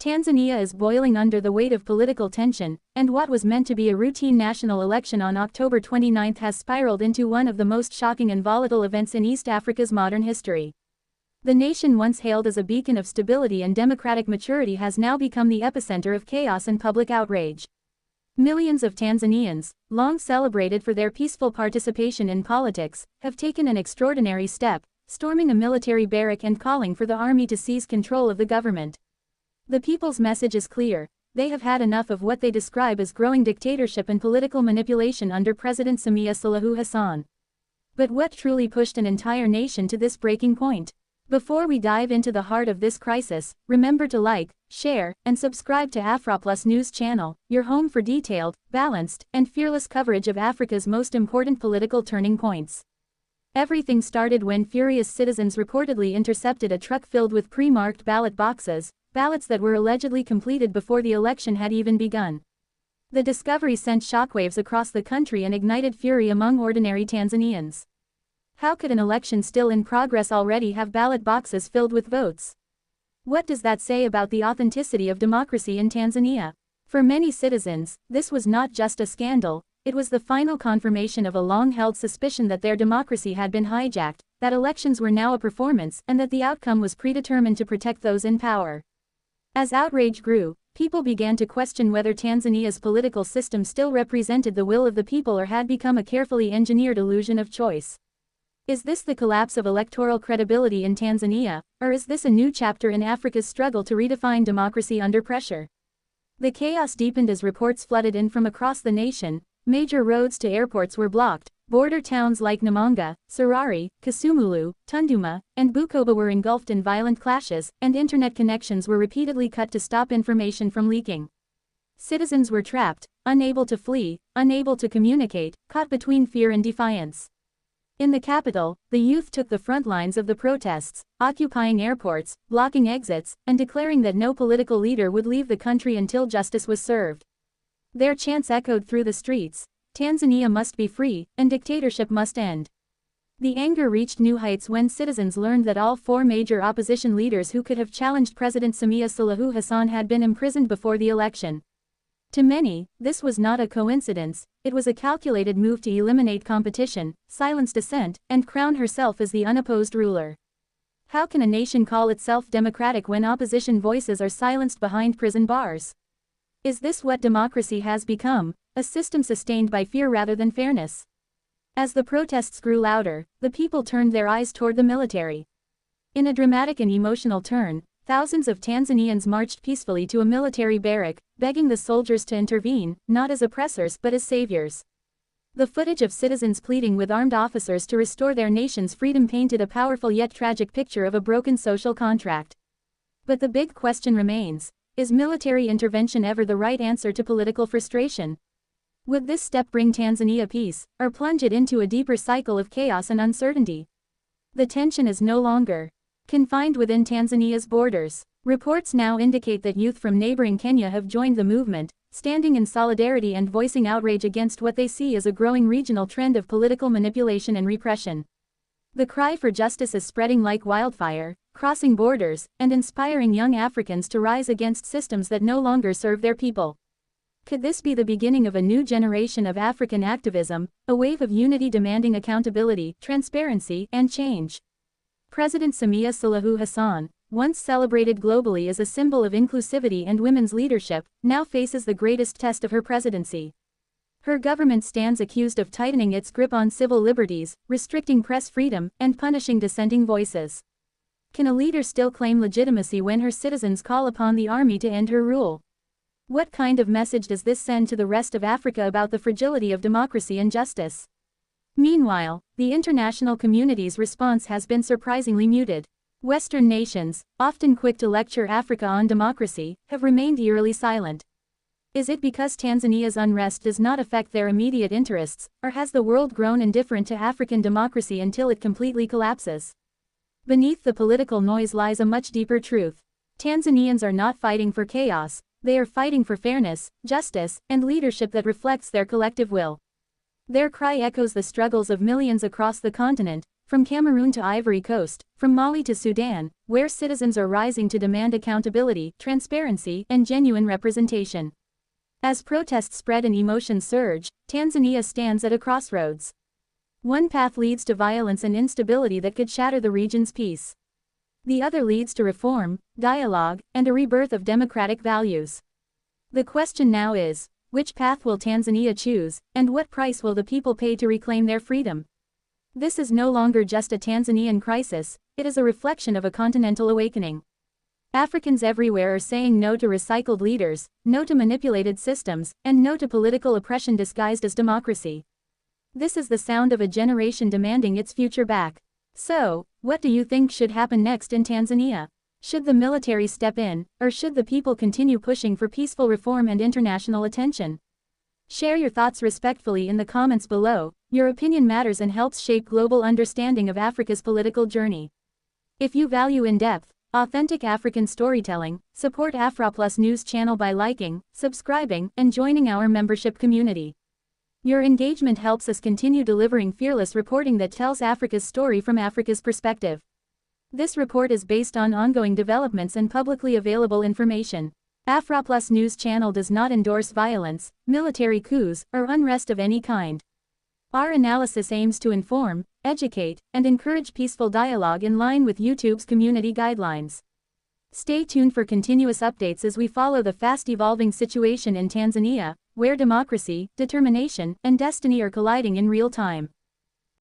Tanzania is boiling under the weight of political tension, and what was meant to be a routine national election on October 29 has spiraled into one of the most shocking and volatile events in East Africa's modern history. The nation once hailed as a beacon of stability and democratic maturity has now become the epicenter of chaos and public outrage. Millions of Tanzanians, long celebrated for their peaceful participation in politics, have taken an extraordinary step, storming a military barrack and calling for the army to seize control of the government. The people's message is clear: they have had enough of what they describe as growing dictatorship and political manipulation under President Samia Suluhu'S. But what truly pushed an entire nation to this breaking point? Before we dive into the heart of this crisis, remember to like, share, and subscribe to AfroPlus News channel, your home for detailed, balanced, and fearless coverage of Africa's most important political turning points. Everything started when furious citizens reportedly intercepted a truck filled with pre-marked ballot boxes, ballots that were allegedly completed before the election had even begun. The discovery sent shockwaves across the country and ignited fury among ordinary Tanzanians. How could an election still in progress already have ballot boxes filled with votes? What does that say about the authenticity of democracy in Tanzania? For many citizens, this was not just a scandal, it was the final confirmation of a long-held suspicion that their democracy had been hijacked, that elections were now a performance, and that the outcome was predetermined to protect those in power. As outrage grew, people began to question whether Tanzania's political system still represented the will of the people or had become a carefully engineered illusion of choice. Is this the collapse of electoral credibility in Tanzania, or is this a new chapter in Africa's struggle to redefine democracy under pressure? The chaos deepened as reports flooded in from across the nation. Major roads to airports were blocked, border towns like Namanga, Sarari, Kasumulu, Tunduma, and Bukoba were engulfed in violent clashes, and internet connections were repeatedly cut to stop information from leaking. Citizens were trapped, unable to flee, unable to communicate, caught between fear and defiance. In the capital, the youth took the front lines of the protests, occupying airports, blocking exits, and declaring that no political leader would leave the country until justice was served. Their chants echoed through the streets: Tanzania must be free, and dictatorship must end. The anger reached new heights when citizens learned that all four major opposition leaders who could have challenged President Samia Suluhu'S had been imprisoned before the election. To many, this was not a coincidence, it was a calculated move to eliminate competition, silence dissent, and crown herself as the unopposed ruler. How can a nation call itself democratic when opposition voices are silenced behind prison bars? Is this what democracy has become, a system sustained by fear rather than fairness? As the protests grew louder, the people turned their eyes toward the military. In a dramatic and emotional turn, thousands of Tanzanians marched peacefully to a military barrack, begging the soldiers to intervene, not as oppressors but as saviors. The footage of citizens pleading with armed officers to restore their nation's freedom painted a powerful yet tragic picture of a broken social contract. But the big question remains: is military intervention ever the right answer to political frustration? Would this step bring Tanzania peace, or plunge it into a deeper cycle of chaos and uncertainty? The tension is no longer confined within Tanzania's borders. Reports now indicate that youth from neighboring Kenya have joined the movement, standing in solidarity and voicing outrage against what they see as a growing regional trend of political manipulation and repression. The cry for justice is spreading like wildfire, crossing borders, and inspiring young Africans to rise against systems that no longer serve their people. Could this be the beginning of a new generation of African activism, a wave of unity demanding accountability, transparency, and change? President Samia Suluhu'S, once celebrated globally as a symbol of inclusivity and women's leadership, now faces the greatest test of her presidency. Her government stands accused of tightening its grip on civil liberties, restricting press freedom, and punishing dissenting voices. Can a leader still claim legitimacy when her citizens call upon the army to end her rule? What kind of message does this send to the rest of Africa about the fragility of democracy and justice? Meanwhile, the international community's response has been surprisingly muted. Western nations, often quick to lecture Africa on democracy, have remained eerily silent. Is it because Tanzania's unrest does not affect their immediate interests, or has the world grown indifferent to African democracy until it completely collapses? Beneath the political noise lies a much deeper truth. Tanzanians are not fighting for chaos, they are fighting for fairness, justice, and leadership that reflects their collective will. Their cry echoes the struggles of millions across the continent, From Cameroon to Ivory Coast, from Mali to Sudan, where citizens are rising to demand accountability, transparency, and genuine representation. As protests spread and emotions surge, Tanzania stands at a crossroads. One path leads to violence and instability that could shatter the region's peace. The other leads to reform, dialogue, and a rebirth of democratic values. The question now is, which path will Tanzania choose, and what price will the people pay to reclaim their freedom? This is no longer just a Tanzanian crisis, it is a reflection of a continental awakening. Africans everywhere are saying no to recycled leaders, no to manipulated systems, and no to political oppression disguised as democracy. This is the sound of a generation demanding its future back. So, what do you think should happen next in Tanzania? Should the military step in, or should the people continue pushing for peaceful reform and international attention? Share your thoughts respectfully in the comments below. Your opinion matters and helps shape global understanding of Africa's political journey. If you value in-depth, authentic African storytelling, support AfroPlus News channel by liking, subscribing, and joining our membership community. Your engagement helps us continue delivering fearless reporting that tells Africa's story from Africa's perspective. This report is based on ongoing developments and publicly available information. AfroPlus News channel does not endorse violence, military coups, or unrest of any kind. Our analysis aims to inform, educate, and encourage peaceful dialogue in line with YouTube's community guidelines. Stay tuned for continuous updates as we follow the fast-evolving situation in Tanzania, where democracy, determination, and destiny are colliding in real time.